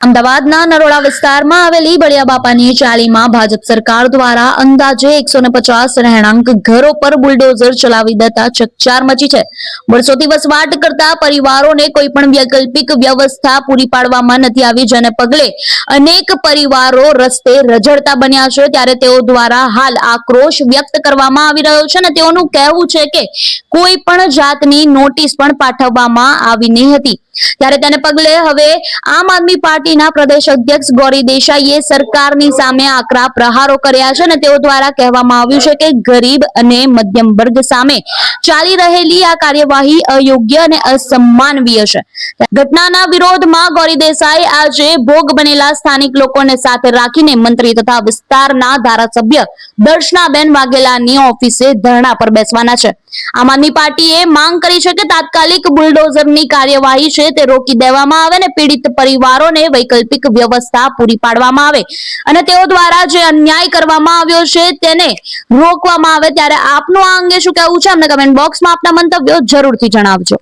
અમદાવાદના નરોડા વિસ્તારમાં આવેલી બળિયા બાપાની ચાલીમાં ભાજપ સરકાર દ્વારા અંદાજે 150 રહેણાંક ઘરો પર બુલડોઝર ચલાવી દેતા ચકચાર મચી છે। વર્ષોથી વસવાટ કરતા પરિવારોને કોઈ પણ વૈકલ્પિક વ્યવસ્થા પૂરી પાડવામાં નથી આવી, જેને પગલે અનેક પરિવારો રસ્તે રઝળતા બન્યા છે। ત્યારે તેઓ દ્વારા હાલ આક્રોશ વ્યક્ત કરવામાં આવી રહ્યો છે અને તેઓનું કહેવું છે કે કોઈ પણ જાતની નોટિસ પણ પાઠવવામાં આવી નહીં હતી। ત્યારે તેને પગલે હવે આમ આદમી પાર્ટીના પ્રદેશ અધ્યક્ષ ગૌરી દેસાઈએ સરકારની સામે આકરા પ્રહારો કર્યા છે અને તેઓ દ્વારા કહેવામાં આવ્યું છે કે ગરીબ અને મધ્યમ વર્ગ સામે ચાલી રહેલી આ કાર્યવાહી અયોગ્ય અને અસન્માનવીય છે। ઘટનાના વિરોધમાં ગૌરી દેસાઈ આજે ભોગ બનેલા સ્થાનિક લોકોને સાથે રાખીને મંત્રી તથા વિસ્તારના ધારાસભ્ય દર્શનાબેન વાઘેલાની ઓફિસે ધરણા પર બેસવાના છે। આમ આદમી પાર્ટીએ માંગ કરી છે કે તાત્કાલિક બુલડોઝરની કાર્યવાહી છે તે રોકી દેવામાં આવે અને પીડિત પરિવારોને વૈકલ્પિક વ્યવસ્થા પૂરી પાડવામાં આવે અને તેઓ દ્વારા જે અન્યાય કરવામાં આવ્યો છે તેને રોકવામાં આવે। ત્યારે આપનું આ અંગે શું કહેવું છે અમને કમેન્ટ બોક્સમાં આપના મંતવ્યો જરૂરથી જણાવજો।